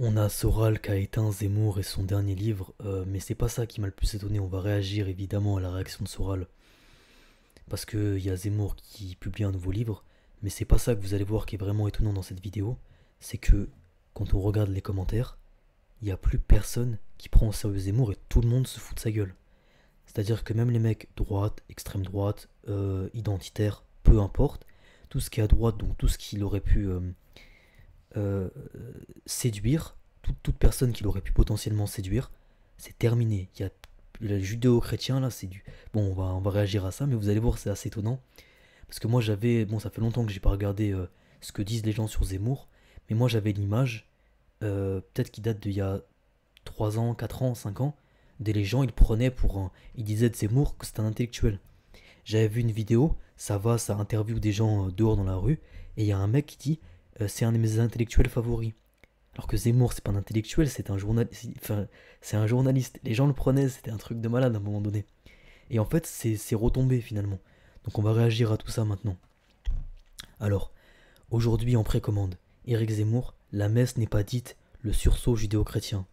On a Soral qui a éteint Zemmour et son dernier livre, mais c'est pas ça qui m'a le plus étonné. On va réagir évidemment à la réaction de Soral parce qu'il y a Zemmour qui publie un nouveau livre, mais c'est pas ça que vous allez voir qui est vraiment étonnant dans cette vidéo. C'est que quand on regarde les commentaires, il n'y a plus personne qui prend au sérieux Zemmour et tout le monde se fout de sa gueule. C'est-à-dire que même les mecs droite, extrême droite, identitaire, peu importe, tout ce qui est à droite, donc tout ce qu'il aurait pu euh, séduire, toute personne qu'il aurait pu potentiellement séduire, c'est terminé. Il y a le judéo-chrétien là, c'est du. Bon, on va réagir à ça, mais vous allez voir, c'est assez étonnant. Parce que moi j'avais. Bon, ça fait longtemps que j'ai pas regardé ce que disent les gens sur Zemmour, mais moi j'avais l'image, peut-être qui date d'il y a 3 ans, 4 ans, 5 ans, des les gens ils prenaient pour un. Ils disaient de Zemmour que c'était un intellectuel. J'avais vu une vidéo, ça interviewe des gens dehors dans la rue, et il y a un mec qui dit c'est un de mes intellectuels favoris. Alors que Zemmour, c'est pas un intellectuel, c'est un journaliste. Enfin, c'est un journaliste. Les gens le prenaient, c'était un truc de malade à un moment donné. Et en fait, c'est retombé finalement. Donc on va réagir à tout ça maintenant. Alors, aujourd'hui en précommande, Éric Zemmour, la messe n'est pas dite, le sursaut judéo-chrétien.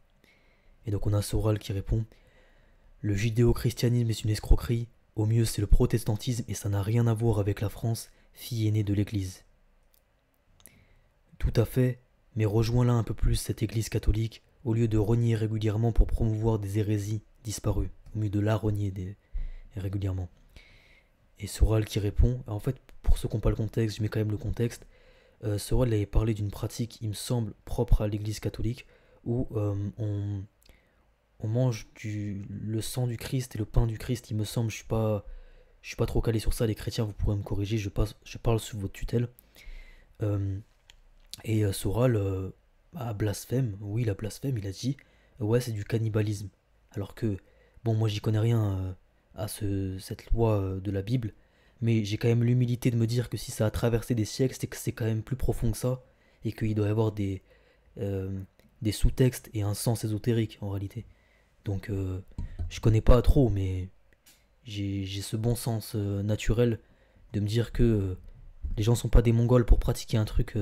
Et donc on a Soral qui répond le judéo-christianisme est une escroquerie, au mieux c'est le protestantisme et ça n'a rien à voir avec la France, fille aînée de l'Église. Tout à fait, mais rejoins-la un peu plus cette Église catholique, au lieu de renier régulièrement pour promouvoir des hérésies disparues, au mieux de la renier régulièrement. Et Soral qui répond, en fait, pour ceux qui n'ont pas le contexte, je mets quand même le contexte, Soral avait parlé d'une pratique, il me semble, propre à l'Église catholique, où on mange le sang du Christ et le pain du Christ, il me semble, je suis pas trop calé sur ça, les chrétiens, vous pourrez me corriger, je parle sous votre tutelle. Euh, et Soral a blasphème, oui, il a blasphème, il a dit ouais, c'est du cannibalisme. Alors que, bon, moi j'y connais rien à cette loi de la Bible, mais j'ai quand même l'humilité de me dire que si ça a traversé des siècles, c'est que c'est quand même plus profond que ça, et qu'il doit y avoir euh, des sous-textes et un sens ésotérique en réalité. Donc je connais pas trop, mais j'ai ce bon sens naturel de me dire que les gens sont pas des Mongols pour pratiquer un truc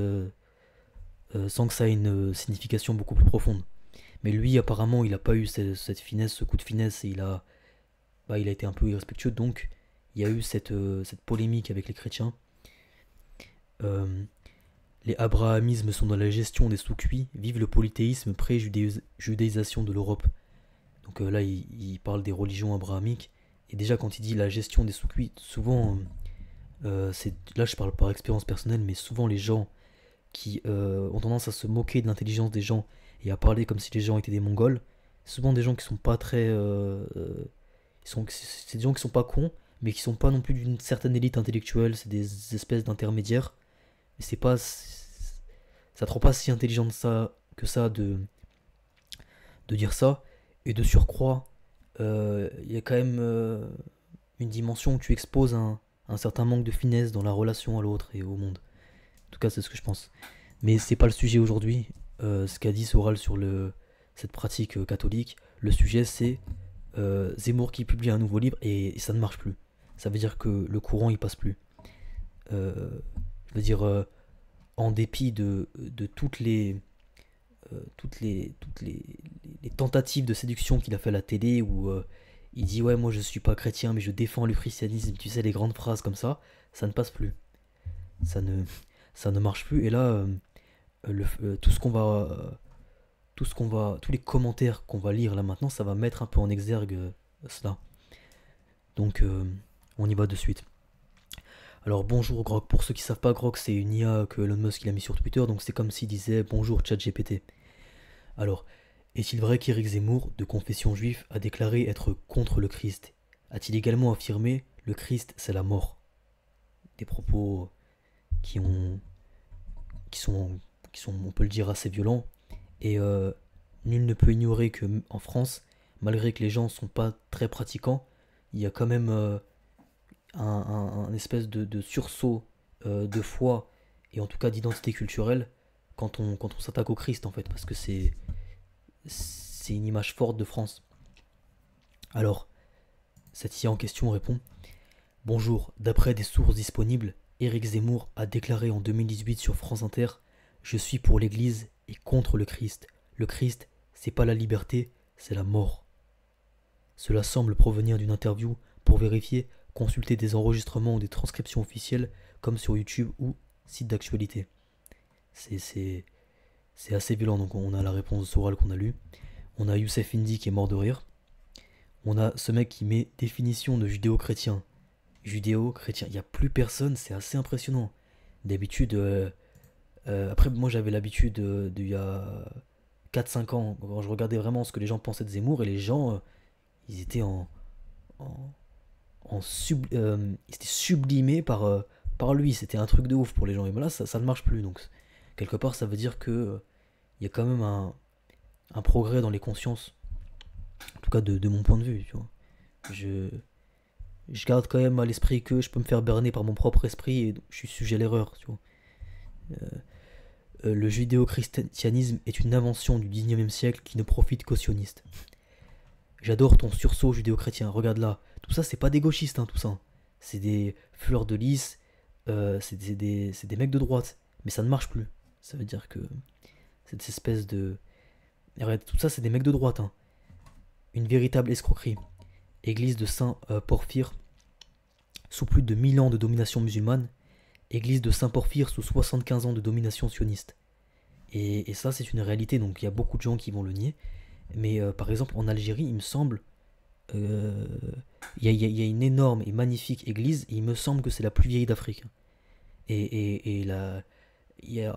sans que ça ait une signification beaucoup plus profonde. Mais lui, apparemment, il a pas eu cette finesse, ce coup de finesse, et il a été un peu irrespectueux, donc il y a eu cette polémique avec les chrétiens. Euh, les abrahamismes sont dans la gestion des sous-cuits, vive le polythéisme pré-judéisation de l'Europe. Donc là, il parle des religions abrahamiques, et déjà quand il dit la gestion des sous-cuits, souvent, là je parle par expérience personnelle, mais souvent les gens qui ont tendance à se moquer de l'intelligence des gens et à parler comme si les gens étaient des Mongols. C'est souvent des gens qui sont pas très. C'est des gens qui sont pas cons, mais qui sont pas non plus d'une certaine élite intellectuelle. C'est des espèces d'intermédiaires. Et c'est pas. Ça te rend pas si intelligent que ça de dire ça. Et de surcroît, il y a quand même une dimension où tu exposes un certain manque de finesse dans la relation à l'autre et au monde. En tout cas, c'est ce que je pense. Mais c'est pas le sujet aujourd'hui. Ce qu'a dit Soral sur cette pratique catholique, le sujet c'est Zemmour qui publie un nouveau livre et ça ne marche plus. Ça veut dire que le courant il passe plus. Je veux dire, en dépit de les tentatives de séduction qu'il a fait à la télé où il dit ouais moi je suis pas chrétien mais je défends le christianisme, tu sais les grandes phrases comme ça ne passe plus. Ça ne, ça ne marche plus. Et là, tous les commentaires qu'on va lire là maintenant, ça va mettre un peu en exergue cela. Donc, on y va de suite. Alors, bonjour Grok. Pour ceux qui savent pas, Grok, c'est une IA que Elon Musk il a mis sur Twitter, donc c'est comme s'il disait bonjour ChatGPT. Alors, est-il vrai qu'Éric Zemmour, de confession juive, a déclaré être contre le Christ? A-t-il également affirmé le Christ c'est la mort? Des propos qui ont qui sont, qui sont, on peut le dire, assez violents. Et nul ne peut ignorer que en France, malgré que les gens sont pas très pratiquants, il y a quand même un espèce de sursaut de foi et en tout cas d'identité culturelle quand on s'attaque au Christ en fait, parce que c'est une image forte de France. Alors, cette IA en question répond bonjour, d'après des sources disponibles, Éric Zemmour a déclaré en 2018 sur France Inter je suis pour l'Église et contre le Christ. Le Christ, c'est pas la liberté, c'est la mort. Cela semble provenir d'une interview. Pour vérifier, consultez des enregistrements ou des transcriptions officielles comme sur YouTube ou site d'actualité. C'est assez violent. Donc on a la réponse de Soral qu'on a lue. On a Youssef Indy qui est mort de rire. On a ce mec qui met définition de judéo-chrétien. Judéo-chrétien, il n'y a plus personne, c'est assez impressionnant. D'habitude, après moi j'avais l'habitude il y a 4-5 ans, quand je regardais vraiment ce que les gens pensaient de Zemmour, et les gens, ils étaient ils étaient sublimés par lui, c'était un truc de ouf pour les gens. Et là ça ne marche plus, donc quelque part ça veut dire que il y a quand même un progrès dans les consciences, en tout cas de mon point de vue, tu vois. Je garde quand même à l'esprit que je peux me faire berner par mon propre esprit et je suis sujet à l'erreur, tu vois. Le judéo-christianisme est une invention du 19e siècle qui ne profite qu'aux sionistes. J'adore ton sursaut judéo-chrétien, regarde là. Tout ça, c'est pas des gauchistes, hein, tout ça. C'est des fleurs de lys, c'est des mecs de droite. Mais ça ne marche plus. Ça veut dire que cette espèce de... Arrête, tout ça, c'est des mecs de droite, hein. Une véritable escroquerie. Église de Saint-Porphyre, sous plus de 1000 ans de domination musulmane. Église de Saint-Porphyre sous 75 ans de domination sioniste. Et ça, c'est une réalité, donc il y a beaucoup de gens qui vont le nier. Mais par exemple, en Algérie, il me semble, il y a une énorme et magnifique église, et il me semble que c'est la plus vieille d'Afrique. Et là, il y a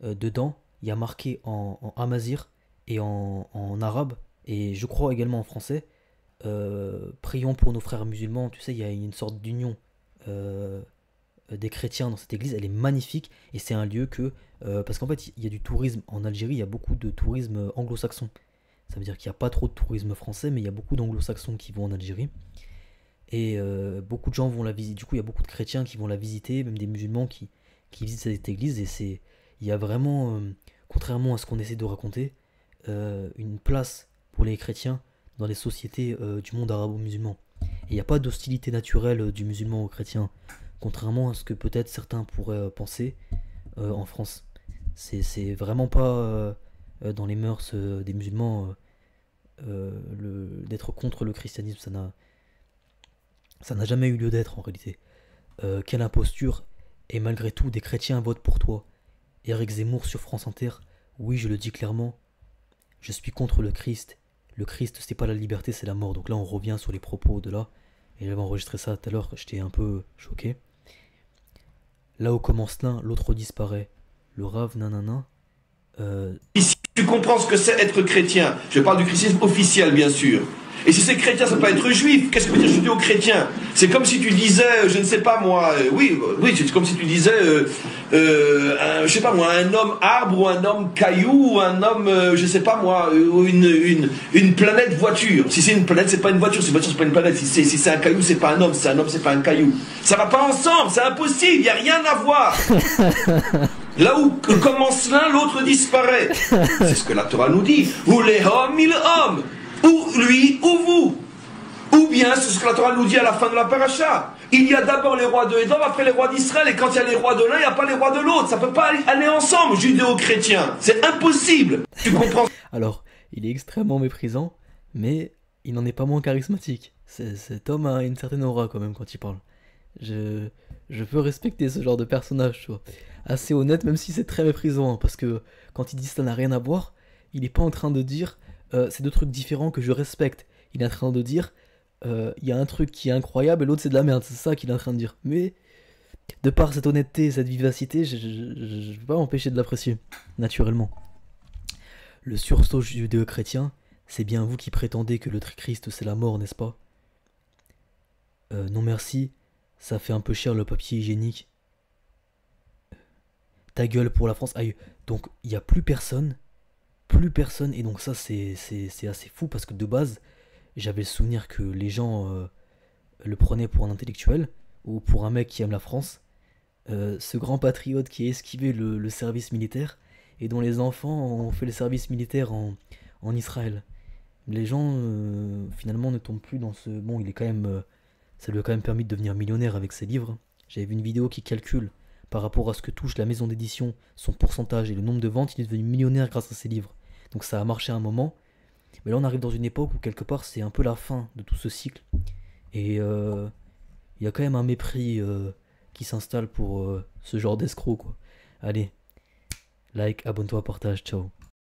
dedans, il y a marqué en amazigh et en arabe, et je crois également en français, prions pour nos frères musulmans. Tu sais, il y a une sorte d'union des chrétiens dans cette église. Elle est magnifique, et c'est un lieu que... parce qu'en fait, il y a du tourisme en Algérie, il y a beaucoup de tourisme anglo-saxon. Ça veut dire qu'il n'y a pas trop de tourisme français, mais il y a beaucoup d'anglo-saxons qui vont en Algérie. Et beaucoup de gens vont la visiter. Du coup, il y a beaucoup de chrétiens qui vont la visiter, même des musulmans qui visitent cette église. Et il y a vraiment, contrairement à ce qu'on essaie de raconter, une place pour les chrétiens dans les sociétés du monde arabo-musulman. Et il n'y a pas d'hostilité naturelle du musulman aux chrétiens, contrairement à ce que peut-être certains pourraient penser en France. C'est vraiment pas dans les mœurs des musulmans d'être contre le christianisme. Ça n'a jamais eu lieu d'être en réalité. Quelle imposture! Et malgré tout, des chrétiens votent pour toi. Éric Zemmour sur France Inter. Oui, je le dis clairement. Je suis contre le Christ. Le Christ, c'est pas la liberté, c'est la mort. Donc là, on revient sur les propos de là. Et j'avais enregistré ça tout à l'heure, j'étais un peu choqué. Là où commence l'un, l'autre disparaît. Le Rav nanana. Ici, tu comprends ce que c'est être chrétien. Je parle du christianisme officiel, bien sûr. Et si c'est chrétien, ça peut pas être juif. Qu'est-ce que veut dire judéo-chrétien? C'est comme si tu disais, je ne sais pas moi, oui, c'est comme si tu disais, je sais pas moi, un homme arbre ou un homme caillou ou un homme, je sais pas moi, ou une planète voiture. Si c'est une planète, c'est pas une voiture. Si c'est une voiture, c'est pas une planète. Si c'est un caillou, c'est pas un homme. Si c'est un homme, c'est pas un caillou. Ça va pas ensemble, c'est impossible. Il y a rien à voir. Là où commence l'un, l'autre disparaît. C'est ce que la Torah nous dit. Ou les hommes, il homme. Ou lui, ou vous. Ou bien, c'est ce que la Torah nous dit à la fin de la paracha. Il y a d'abord les rois de Édom, après les rois d'Israël. Et quand il y a les rois de l'un, il n'y a pas les rois de l'autre. Ça ne peut pas aller ensemble, judéo-chrétien. C'est impossible. Tu comprends? Alors, il est extrêmement méprisant, mais il n'en est pas moins charismatique. Cet homme a une certaine aura quand même quand il parle. Je peux respecter ce genre de personnage, tu vois. Assez honnête, même si c'est très méprisant, hein, parce que quand il dit ça n'a rien à voir, il n'est pas en train de dire c'est deux trucs différents que je respecte. Il est en train de dire il y a un truc qui est incroyable et l'autre c'est de la merde. C'est ça qu'il est en train de dire. Mais de par cette honnêteté, cette vivacité, je ne peux pas m'empêcher de l'apprécier, naturellement. Le sursaut judéo-chrétien, c'est bien vous qui prétendez que le Christ c'est la mort, n'est-ce pas? Non merci, ça fait un peu cher le papier hygiénique. Ta gueule pour la France. Aïe. Donc il n'y a plus personne, et donc ça c'est assez fou parce que de base j'avais le souvenir que les gens le prenaient pour un intellectuel ou pour un mec qui aime la France, ce grand patriote qui a esquivé le service militaire et dont les enfants ont fait le service militaire en Israël. Les gens finalement ne tombent plus dans ce... Bon, il est quand même... ça lui a quand même permis de devenir millionnaire avec ses livres. J'avais vu une vidéo qui calcule par rapport à ce que touche la maison d'édition, son pourcentage et le nombre de ventes, il est devenu millionnaire grâce à ses livres. Donc ça a marché un moment. Mais là, on arrive dans une époque où, quelque part, c'est un peu la fin de tout ce cycle. Et il y a quand même un mépris qui s'installe pour ce genre d'escroc, quoi. Allez, like, abonne-toi, partage, ciao.